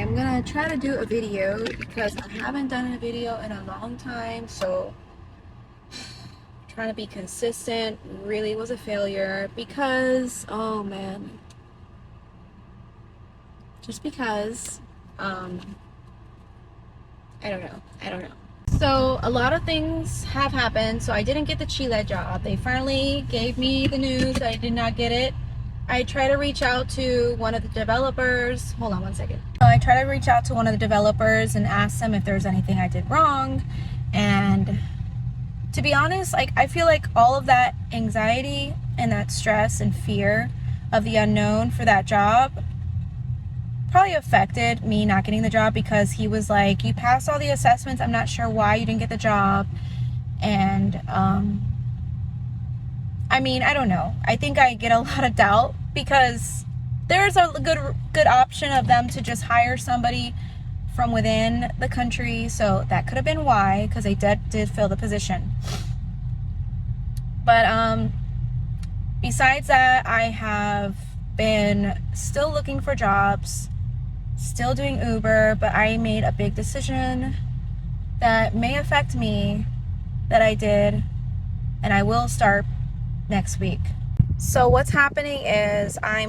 I'm gonna try to do a video because I haven't done a video in a long time, so trying to be consistent really was a failure because, oh man, just because, I don't know. So a lot of things have happened. So I didn't get the Chile job. They finally gave me the news. I did not get it. I tried to reach out to one of the developers. Hold on one second. I tried to reach out to one of the developers and ask them if there's anything I did wrong. And to be honest, like, I feel like all of that anxiety and that stress and fear of the unknown for that job probably affected me not getting the job, because he was like, you passed all the assessments, I'm not sure why you didn't get the job. And I mean, I don't know, I think I get a lot of doubt because there's a good option of them to just hire somebody from within the country, so that could have been why, because they did fill the position. But besides that, I have been still looking for jobs, still doing Uber, but I made a big decision that may affect me that I did, and I will start next week. So what's happening is I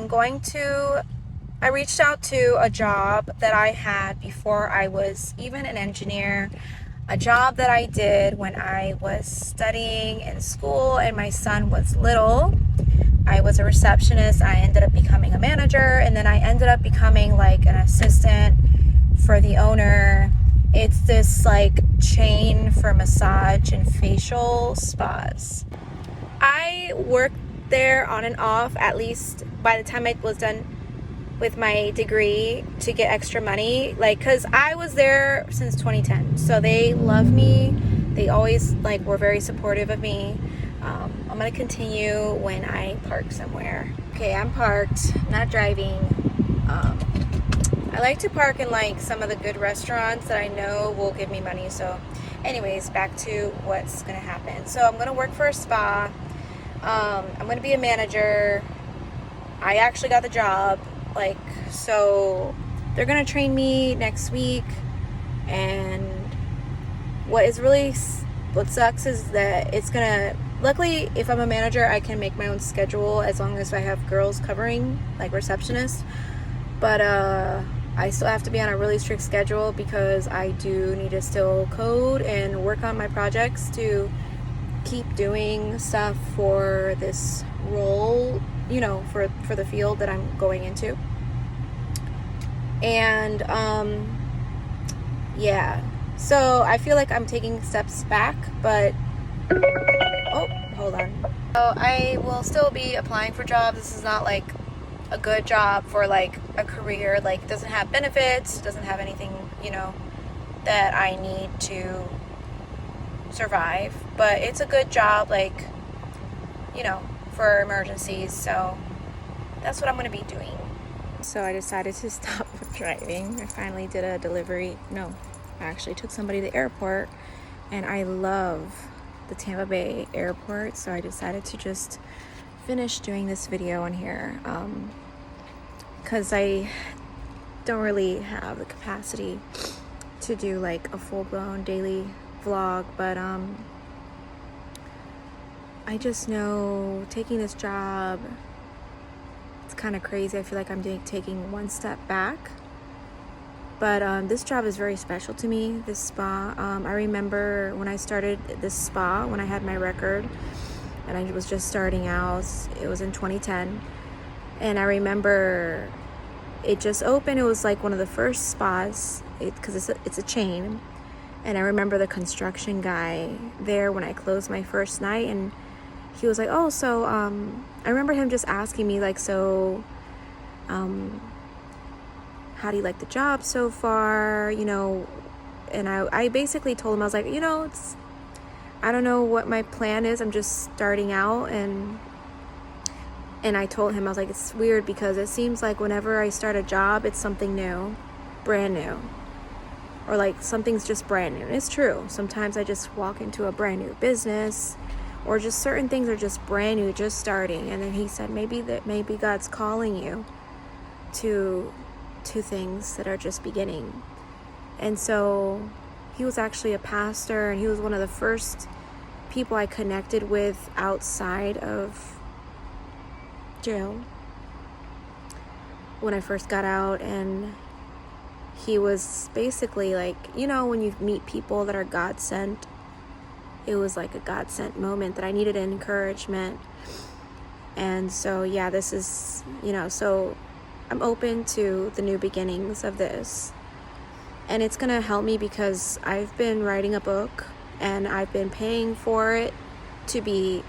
reached out to a job that I had before I was even an engineer, a job that I did when I was studying in school and my son was little. I was a receptionist. I ended up becoming a manager, and then I ended up becoming like an assistant for the owner. It's this like chain for massage and facial spas. I worked there on and off, at least by the time I was done with my degree, to get extra money, like, because I was there since 2010, so they love me. They always like were very supportive of me. I'm gonna continue when I park somewhere. Okay, I'm parked, not driving. I like to park in like some of the good restaurants that I know will give me money. So anyways, back to what's gonna happen. So I'm gonna work for a spa. I'm gonna be a manager. I actually got the job, like, so they're gonna train me next week. And what sucks is that it's gonna, luckily, if I'm a manager, I can make my own schedule as long as I have girls covering, like receptionists. But I still have to be on a really strict schedule because I do need to still code and work on my projects to keep doing stuff for this role, you know, for the field that I'm going into. And yeah, so I feel like I'm taking steps back, but oh, hold on. So I will still be applying for jobs. This is not like a good job for like a career, like it doesn't have benefits, doesn't have anything, you know, that I need to survive, but it's a good job, like, you know, for emergencies. So that's what I'm going to be doing. So I decided to stop driving. I finally did a delivery. No, I actually took somebody to the airport, and I love the Tampa Bay airport, so I decided to just finish doing this video on here because I don't really have the capacity to do like a full-blown daily vlog. But I just know taking this job, it's kind of crazy. I feel like I'm taking one step back, but this job is very special to me, this spa. I remember when I started this spa, when I had my record and I was just starting out, it was in 2010, and I remember it just opened. It was like one of the first spas, because it's a chain. And I remember the construction guy there when I closed my first night, and he was like, oh, so I remember him just asking me like, so how do you like the job so far, you know? And I basically told him, I was like, you know, I don't know what my plan is, I'm just starting out. And I told him, I was like, it's weird because it seems like whenever I start a job, it's something new, brand new, or like something's just brand new. And it's true. Sometimes I just walk into a brand new business, or just certain things are just brand new, just starting. And then he said, maybe God's calling you to to things that are just beginning. And so he was actually a pastor, and he was one of the first people I connected with outside of jail when I first got out. And he was basically like, when you meet people that are God sent, it was like a God sent moment that I needed encouragement. And so, yeah, this is, so I'm open to the new beginnings of this. And it's going to help me because I've been writing a book and I've been paying for it to be,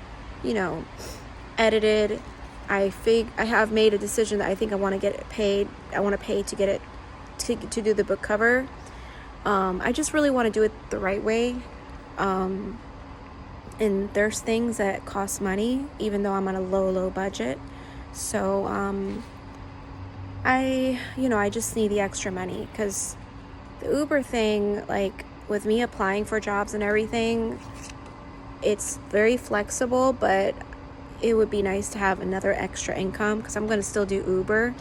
edited. I have made a decision that I think I want to get it paid. I want to pay to get it, to do the book cover. I just really want to do it the right way. And there's things that cost money, even though I'm on a low budget. So, I just need the extra money, because the Uber thing, like with me applying for jobs and everything, it's very flexible, but it would be nice to have another extra income, because I'm going to still do Uber,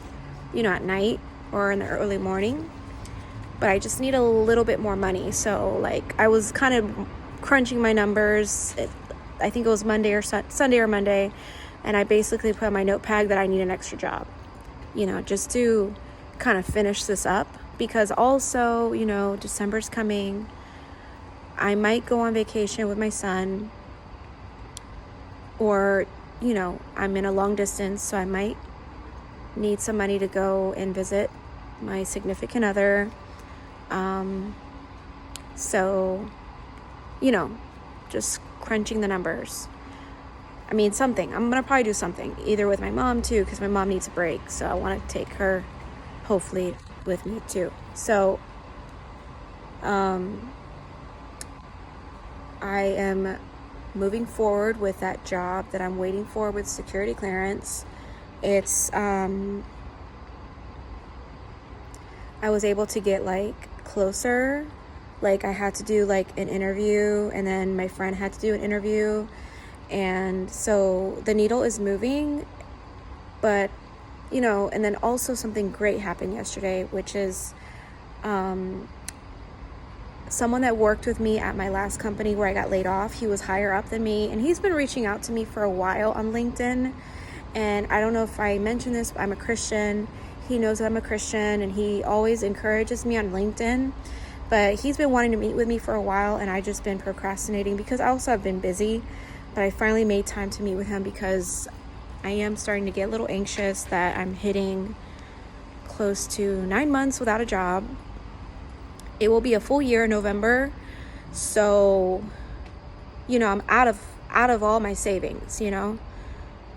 at night or in the early morning. But I just need a little bit more money. So like I was kind of crunching my numbers. I think it was Sunday or Monday. And I basically put on my notepad that I need an extra job, just to kind of finish this up. Because also, December's coming. I might go on vacation with my son. Or, I'm in a long distance, so I might need some money to go and visit my significant other. So, just crunching the numbers. I mean, something. I'm going to probably do something, either with my mom too, because my mom needs a break. So I want to take her, hopefully, with me too. So, I am moving forward with that job that I'm waiting for with security clearance. It's, I was able to get closer. I had to do an interview, and then my friend had to do an interview. And so the needle is moving, but, and then also something great happened yesterday, which is, someone that worked with me at my last company where I got laid off. He was higher up than me, and he's been reaching out to me for a while on LinkedIn. And I don't know if I mentioned this, but I'm a Christian. He knows that I'm a Christian, and he always encourages me on LinkedIn. But he's been wanting to meet with me for a while, and I've just been procrastinating because I also have been busy. But I finally made time to meet with him because I am starting to get a little anxious that I'm hitting close to 9 months without a job. It will be a full year in November. So, I'm out of all my savings, and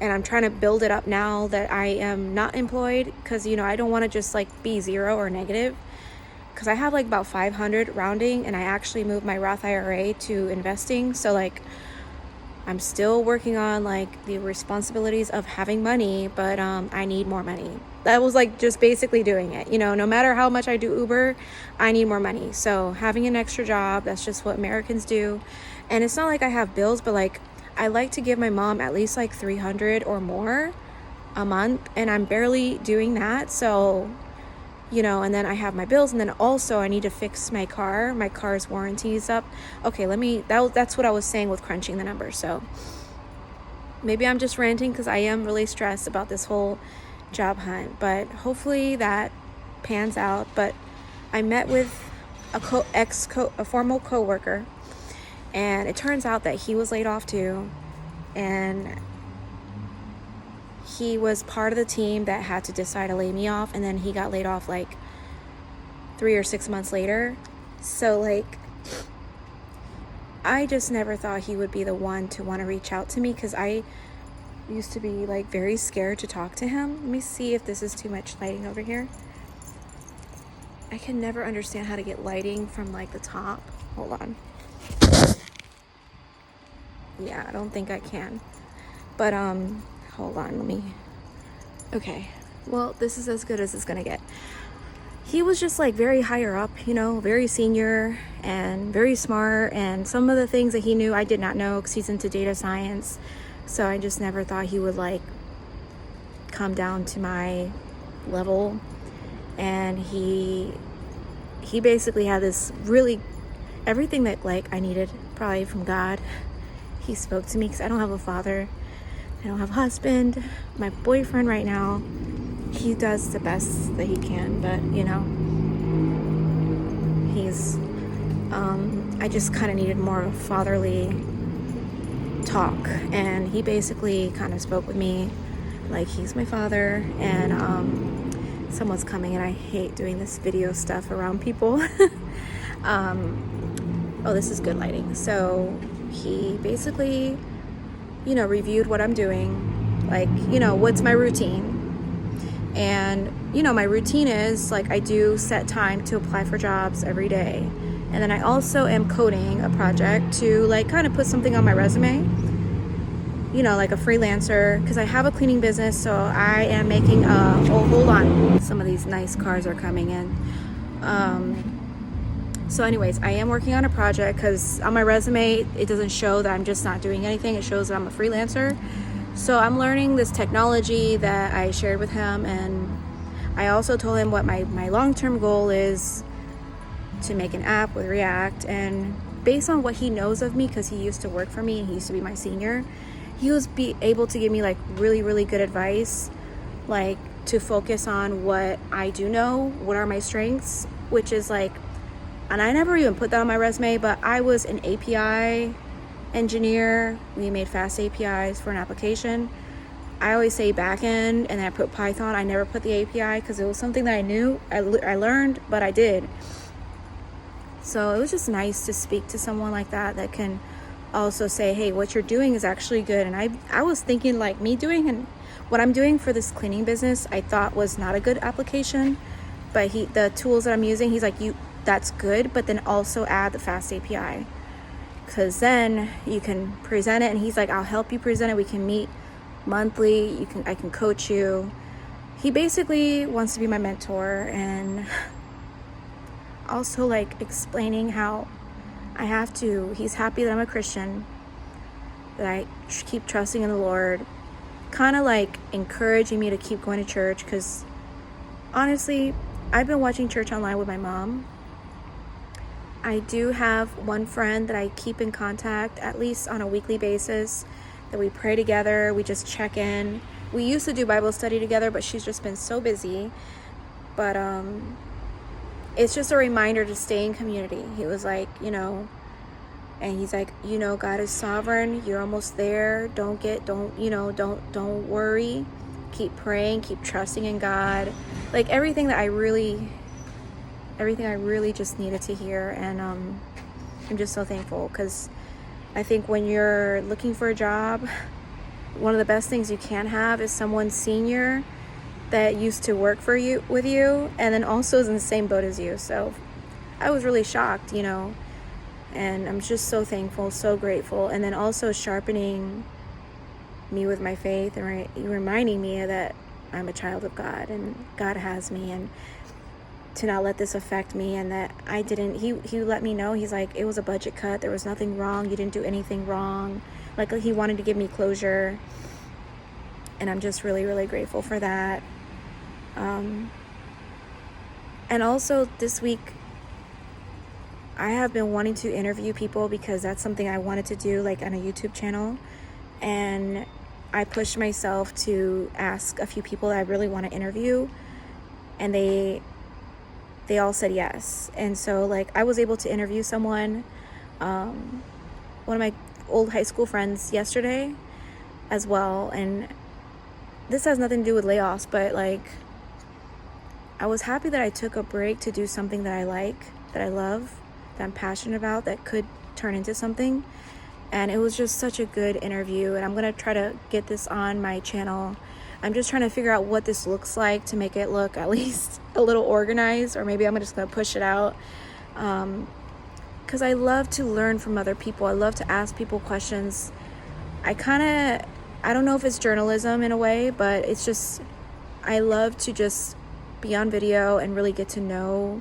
I'm trying to build it up now that I am not employed, because, I don't want to just be zero or negative, because I have about 500 rounding, and I actually moved my Roth IRA to investing. So I'm still working on the responsibilities of having money, but I need more money. That was just basically doing it. No matter how much I do Uber, I need more money. So having an extra job, that's just what Americans do. And it's not like I have bills, but I like to give my mom at least $300 or more a month, and I'm barely doing that. So, and then I have my bills, and then also I need to fix my car. My car's warranty is up. Okay, that's what I was saying with crunching the numbers. So maybe I'm just ranting because I am really stressed about this whole job hunt, but hopefully that pans out. But I met with a former coworker, and it turns out that he was laid off too, and he was part of the team that had to decide to lay me off, and then he got laid off 3 or 6 months later. So I just never thought he would be the one to want to reach out to me, because I used to be very scared to talk to him. Let me see if this is too much lighting over here. I can never understand how to get lighting from the top. Hold on. Yeah, I don't think I can. But hold on, okay. Well, this is as good as it's gonna get. He was just very higher up, very senior and very smart, and some of the things that he knew I did not know, because he's into data science. So I just never thought he would come down to my level. and he basically had this really everything that like I needed probably from God. He spoke to me because I don't have a father, I don't have a husband. My boyfriend right now, he does the best that he can, but you know, he's I just kind of needed more of a fatherly talk, and he basically kind of spoke with me like he's my father. And someone's coming, and I hate doing this video stuff around people. Oh, this is good lighting. So he basically, you know, reviewed what I'm doing, like, you know, what's my routine. And you know, my routine is like I do set time to apply for jobs every day, and then I also am coding a project to like kind of put something on my resume, you know, like a freelancer, because I have a cleaning business. So I am making oh, hold on, some of these nice cars are coming in. So anyways, I am working on a project because on my resume it doesn't show that I'm just not doing anything, it shows that I'm a freelancer. So I'm learning this technology that I shared with him, and I also told him what my long-term goal is, to make an app with React. And based on what he knows of me, because he used to work for me and he used to be my senior, he was able to give me like really good advice, like to focus on what I do know, what are my strengths, which is like, and I never even put that on my resume, but I was an API engineer. We made fast APIs for an application. I always say backend, and then I put Python. I never put the API because it was something that I knew, I learned, but I did. So it was just nice to speak to someone like that that can also say, hey, what you're doing is actually good. And I was thinking like me doing, and what I'm doing for this cleaning business, I thought was not a good application, but the tools that I'm using, he's like, that's good, but then also add the fast API, because then you can present it. And he's like, I'll help you present it. We can meet monthly. I can coach you. He basically wants to be my mentor, and also like explaining how he's happy that I'm a Christian, that I keep trusting in the Lord, kind of like encouraging me to keep going to church. Because honestly, I've been watching church online with my mom. I do have one friend that I keep in contact at least on a weekly basis, that we pray together, we just check in. We used to do Bible study together, but she's just been so busy. But it's just a reminder to stay in community. He was like, you know, and he's like, you know, God is sovereign, you're almost there, don't worry, keep praying, keep trusting in God. Like everything I really just needed to hear. And I'm just so thankful, because I think when you're looking for a job, one of the best things you can have is someone senior that used to work with you, and then also is in the same boat as you. So I was really shocked, you know, and I'm just so thankful, so grateful. And then also sharpening me with my faith, and reminding me that I'm a child of God, and God has me, and to not let this affect me. And that I didn't, he let me know, he's like, it was a budget cut, there was nothing wrong, you didn't do anything wrong. Like he wanted to give me closure, and I'm just really grateful for that. And also this week, I have been wanting to interview people, because that's something I wanted to do, like on a YouTube channel. And I pushed myself to ask a few people that I really want to interview, and they all said yes. And so like I was able to interview someone, one of my old high school friends, yesterday as well. And this has nothing to do with layoffs, but like I was happy that I took a break to do something that I like, that I love, that I'm passionate about, that could turn into something. And it was just such a good interview, and I'm going to try to get this on my channel. I'm just trying to figure out what this looks like to make it look at least a little organized, or maybe I'm just going to push it out. Because I love to learn from other people. I love to ask people questions. I don't know if it's journalism in a way, but it's just, I love to just be on video and really get to know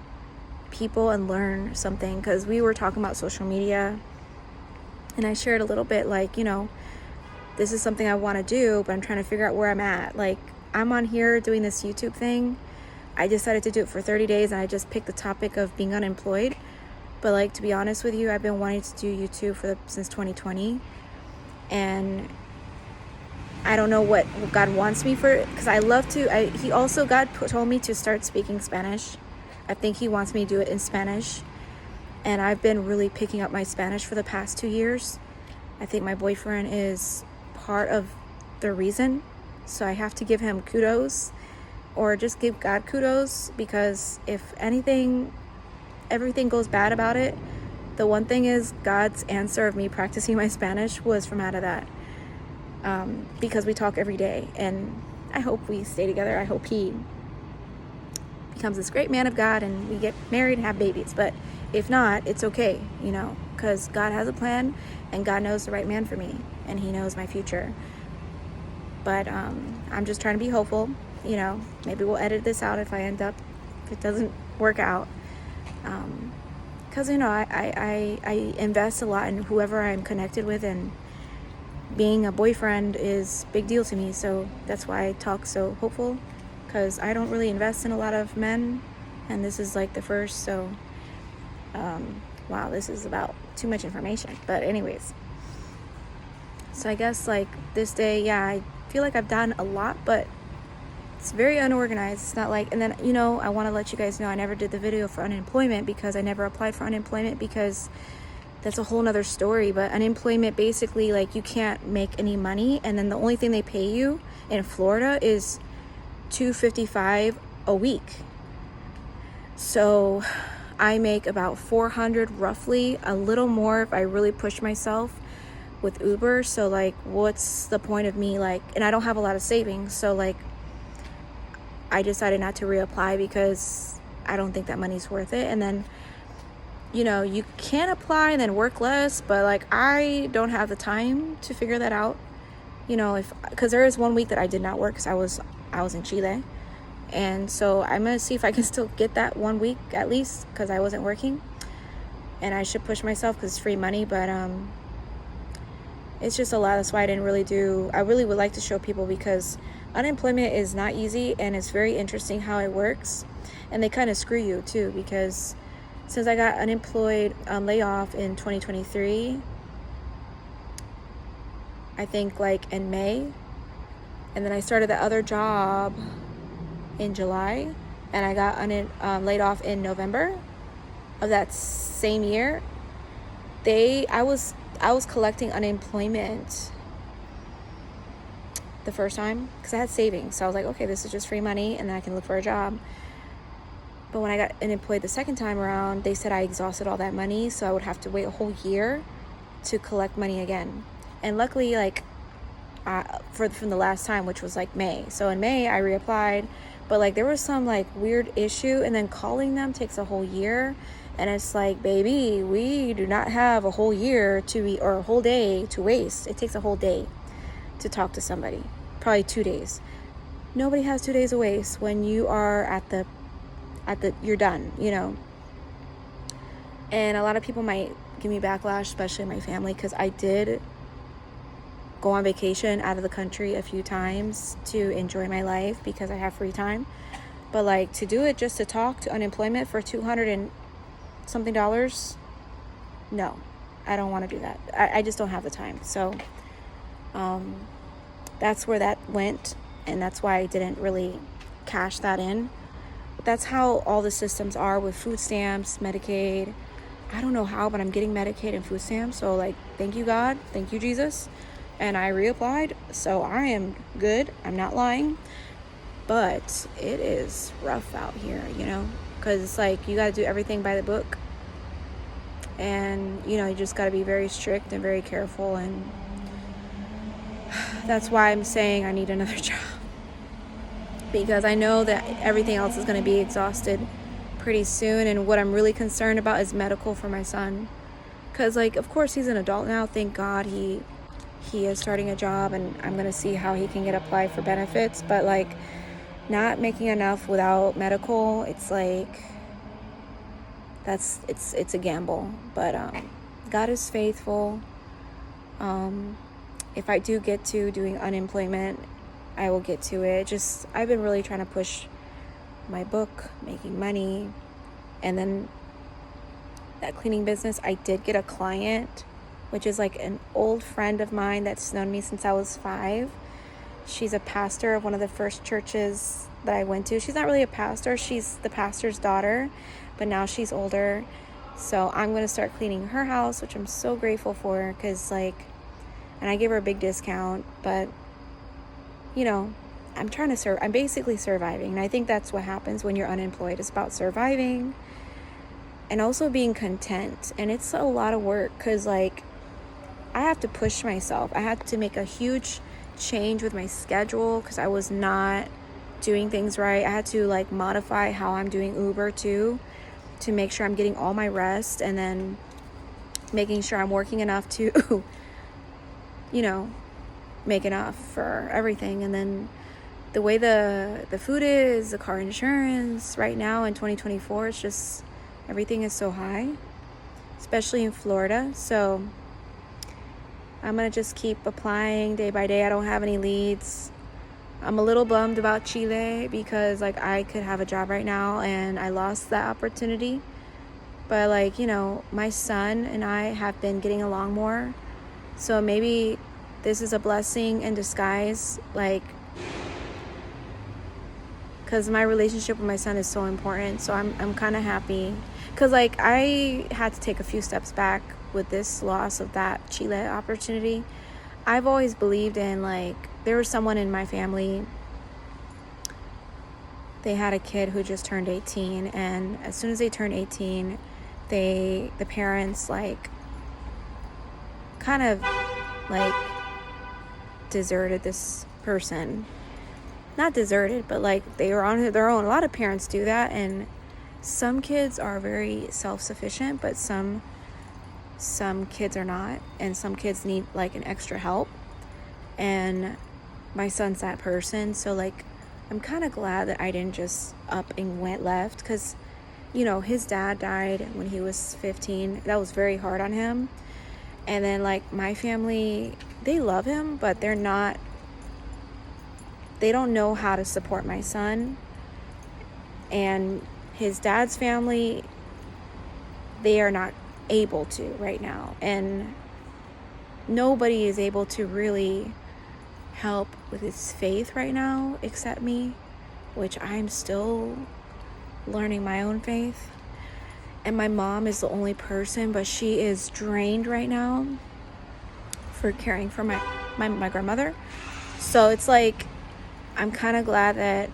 people and learn something. Because we were talking about social media, and I shared a little bit like, you know, this is something I want to do, but I'm trying to figure out where I'm at. Like I'm on here doing this YouTube thing. I decided to do it for 30 days, and I just picked the topic of being unemployed. But like, to be honest with you, I've been wanting to do YouTube since 2020, and I don't know what God wants me for, because I love to. He also, God told me to start speaking Spanish. I think He wants me to do it in Spanish, and I've been really picking up my Spanish for the past 2 years. I think my boyfriend is part of the reason, so I have to give him kudos, or just give God kudos, because if everything goes bad about it, the one thing is God's answer of me practicing my Spanish was from out of that, because we talk every day, and I hope we stay together. I hope he becomes this great man of God and we get married and have babies. But if not, it's okay, because God has a plan, and God knows the right man for me, and He knows my future. But I'm just trying to be hopeful. Maybe we'll edit this out if it doesn't work out. Because I invest a lot in whoever I'm connected with, and being a boyfriend is a big deal to me. So that's why I talk so hopeful, because I don't really invest in a lot of men, and this is like the first. So wow, this is about too much information. But anyways, so I guess like this day, yeah, I feel like I've done a lot, but it's very unorganized. It's not like, and then, I want to let you guys know I never did the video for unemployment, because I never applied for unemployment, because that's a whole nother story. But unemployment, basically, like, you can't make any money, and then the only thing they pay you in Florida is $255 a week. So I make about $400 roughly, a little more if I really push myself with Uber. So like, what's the point of me, like, and I don't have a lot of savings, so like, I decided not to reapply because I don't think that money's worth it. And then, you can apply and then work less, but like, I don't have the time to figure that out. Because there is 1 week that I did not work because I was in Chile, and so I'm gonna see if I can still get that 1 week at least, because I wasn't working, and I should push myself because it's free money. But it's just a lot. That's why I didn't really do. I really would like to show people, because unemployment is not easy, and it's very interesting how it works, and they kind of screw you too, because since I got unemployed layoff in 2023, I think like in May, and then I started the other job in July, and I got laid off in November of that same year. I was collecting unemployment the first time because I had savings, so I was like, okay, this is just free money, and then I can look for a job. But when I got unemployed the second time around, they said I exhausted all that money, so I would have to wait a whole year to collect money again. And luckily, like, from the last time, which was like May. So in May, I reapplied, but like there was some like weird issue, and then calling them takes a whole year. And it's like, baby, we do not have a whole year or a whole day to waste. It takes a whole day to talk to somebody, probably 2 days. Nobody has 2 days to waste when you are you're done, And a lot of people might give me backlash, especially my family, because I did go on vacation out of the country a few times to enjoy my life because I have free time. But like, to do it just to talk to unemployment for $200 and something, no, I don't want to do that. I just don't have the time. So that's where that went, and that's why I didn't really cash that in. But that's how all the systems are with food stamps, Medicaid. I don't know how, but I'm getting Medicaid and food stamps. So like, thank you, God. Thank you, Jesus. And I reapplied, so I am good. I'm not lying. But it is rough out here, because it's like you got to do everything by the book. And, you just got to be very strict and very careful. And that's why I'm saying I need another job. Because I know that everything else is going to be exhausted pretty soon. And what I'm really concerned about is medical for my son. Because, like, of course, he's an adult now. Thank God he is starting a job. And I'm going to see how he can applied for benefits. But, like, not making enough without medical, it's like, it's a gamble. But God is faithful. If I do get to doing unemployment, I will get to it. I've been really trying to push my book, making money. And then that cleaning business, I did get a client, which is like an old friend of mine that's known me since I was 5. She's a pastor of one of the first churches that I went to. She's not really a pastor. She's the pastor's daughter, but now she's older. So I'm going to start cleaning her house, which I'm so grateful for, because and I gave her a big discount, but I'm trying to I'm basically surviving. And I think that's what happens when you're unemployed. It's about surviving and also being content. And it's a lot of work because I have to push myself. I had to make a huge change with my schedule because I was not doing things right. I had to modify how I'm doing Uber too, to make sure I'm getting all my rest, and then making sure I'm working enough to make enough for everything. And then the way the food is, the car insurance right now in 2024, it's just everything is so high, especially in Florida. So I'm gonna just keep applying day by day. I don't have any leads. I'm a little bummed about Chile because I could have a job right now and I lost that opportunity. But my son and I have been getting along more. So maybe this is a blessing in disguise, because my relationship with my son is so important. So I'm kind of happy because I had to take a few steps back with this loss of that Chile opportunity. I've always believed in there was someone in my family, they had a kid who just turned 18, and as soon as they turned 18, the parents kind of deserted this person. Not deserted, but they were on their own. A lot of parents do that, and some kids are very self-sufficient, but some kids are not, and some kids need an extra help. And my son's that person, so I'm kind of glad that I didn't just up and left, because his dad died when he was 15. That was very hard on him. And then my family, they love him, but they don't know how to support my son. And his dad's family, they are not able to right now. And nobody is able to really help with his faith right now except me, which I'm still learning my own faith. And my mom is the only person, but she is drained right now for caring for my grandmother. So it's I'm kind of glad that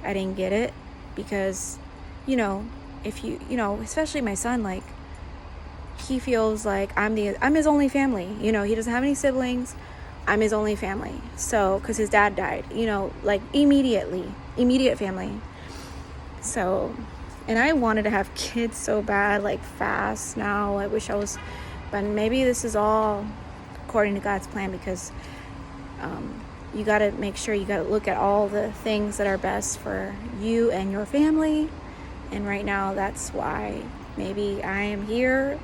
I didn't get it, because if especially my son, he feels I'm his only family. He doesn't have any siblings. I'm his only family. So because his dad died, immediate family. So, and I wanted to have kids so bad, fast now. I wish I was, but maybe this is all according to God's plan, because you got to make sure you got to look at all the things that are best for you and your family. And right now, that's why maybe I am here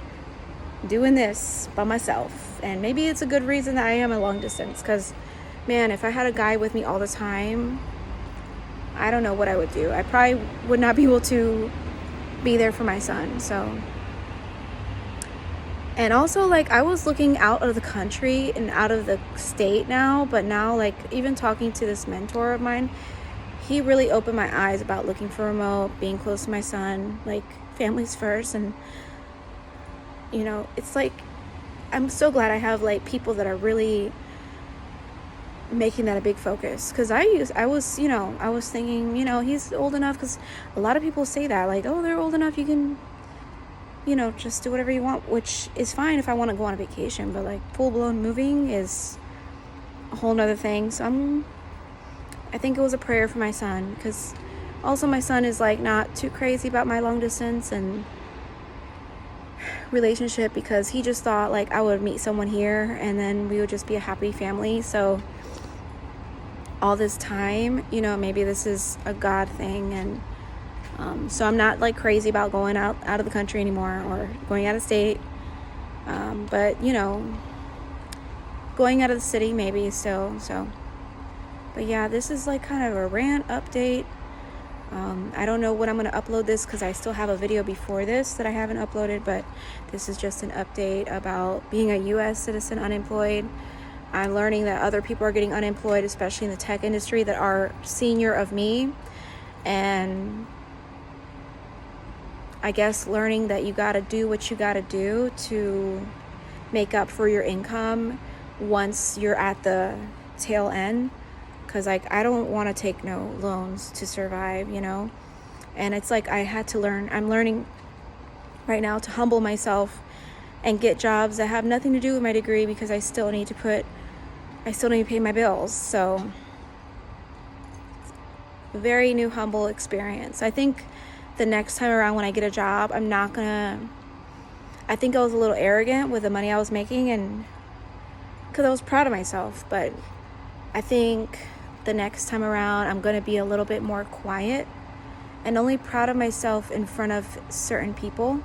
doing this by myself. And maybe it's a good reason that I am a long distance, because man, if I had a guy with me all the time, I don't know what I would do. I probably would not be able to be there for my son. So, and also I was looking out of the country and out of the state now, but now even talking to this mentor of mine, he really opened my eyes about looking for remote, being close to my son, families first. And it's I'm so glad I have people that are really making that a big focus, because I was thinking he's old enough, because a lot of people say that oh, they're old enough, you can just do whatever you want, which is fine if I want to go on a vacation, but full-blown moving is a whole nother thing. So I think it was a prayer for my son, because also my son is not too crazy about my long distance and relationship, because he just thought I would meet someone here and then we would just be a happy family. So all this time, maybe this is a God thing, and so I'm not crazy about going out of the country anymore, or going out of state, but going out of the city maybe still. So but yeah, this is kind of a rant update. I don't know when I'm going to upload this because I still have a video before this that I haven't uploaded, but this is just an update about being a U.S. citizen unemployed. I'm learning that other people are getting unemployed, especially in the tech industry, that are senior of me. And I guess learning that you got to do what you got to do to make up for your income once you're at the tail end. Because, like, I don't want to take no loans to survive, you know? And it's like I had to learn. I'm learning right now to humble myself and get jobs that have nothing to do with my degree because I still need to pay my bills. So, very new, humble experience. I think the next time around when I get a job, I think I was a little arrogant with the money I was making, and because I was proud of myself, but I think the next time around I'm going to be a little bit more quiet and only proud of myself in front of certain people,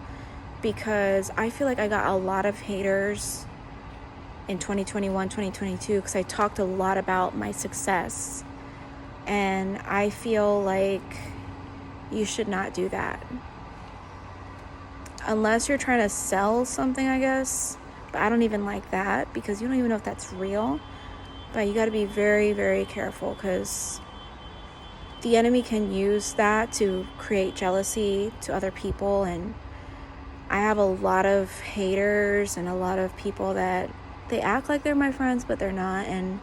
because I feel like I got a lot of haters in 2021, 2022 because I talked a lot about my success, and I feel like you should not do that unless you're trying to sell something, I guess. But I don't even like that because you don't even know if that's real. But you got to be very, very careful because the enemy can use that to create jealousy to other people. And I have a lot of haters and a lot of people that they act like they're my friends, but they're not. And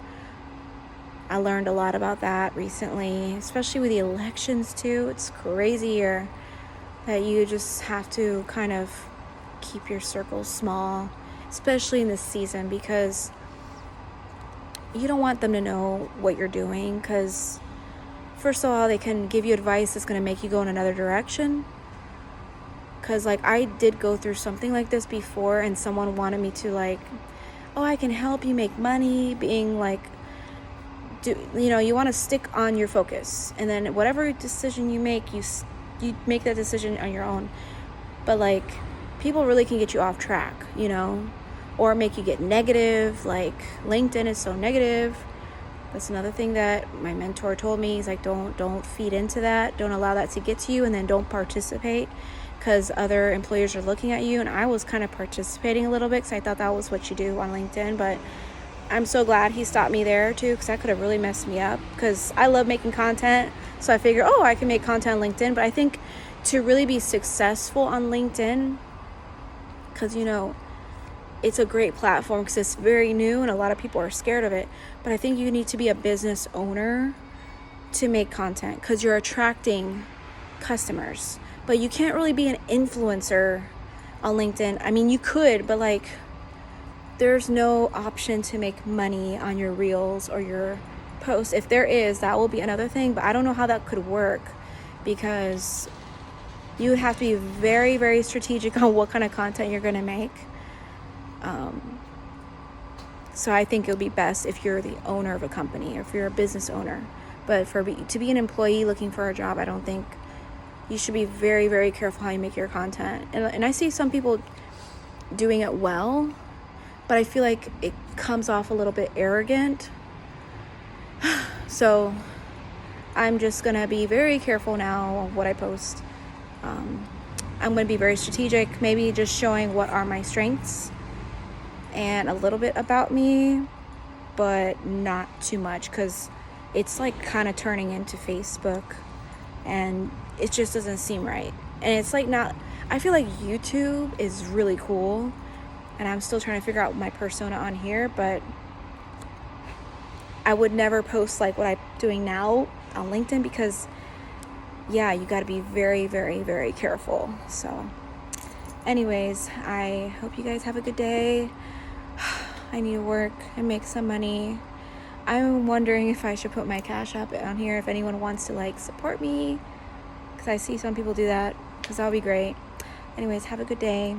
I learned a lot about that recently, especially with the elections too. It's crazy here that you just have to kind of keep your circle small, especially in this season, because you don't want them to know what you're doing, because first of all, they can give you advice that's going to make you go in another direction. Because like I did go through something like this before, and someone wanted me to like, oh, I can help you make money, being like, you want to stick on your focus, and then whatever decision you make, you make that decision on your own. But like people really can get you off track, or make you get negative. Like LinkedIn is so negative. That's another thing that my mentor told me. He's like, don't feed into that. Don't allow that to get to you, and then don't participate because other employers are looking at you. And I was kind of participating a little bit because I thought that was what you do on LinkedIn. But I'm so glad he stopped me there too, because that could have really messed me up, because I love making content. So I figure, I can make content on LinkedIn. But I think to really be successful on LinkedIn, because it's a great platform because it's very new and a lot of people are scared of it. But I think you need to be a business owner to make content because you're attracting customers. But you can't really be an influencer on LinkedIn. I mean, you could, but like there's no option to make money on your reels or your posts. If there is, that will be another thing. But I don't know how that could work, because you have to be very, very strategic on what kind of content you're going to make. So I think it would be best if you're the owner of a company or if you're a business owner. But to be an employee looking for a job, I don't think you should be very, very careful how you make your content. And I see some people doing it well, but I feel like it comes off a little bit arrogant. So I'm just going to be very careful now of what I post. I'm going to be very strategic, maybe just showing what are my strengths and a little bit about me, but not too much, because it's like kind of turning into Facebook and it just doesn't seem right. And it's like I feel like YouTube is really cool, and I'm still trying to figure out my persona on here, but I would never post like what I'm doing now on LinkedIn, because you got to be very, very, very careful. So anyways, I hope you guys have a good day. I need to work and make some money. I'm wondering if I should put my Cash App on here if anyone wants to like support me, because I see some people do that, because that would be great. Anyways, have a good day.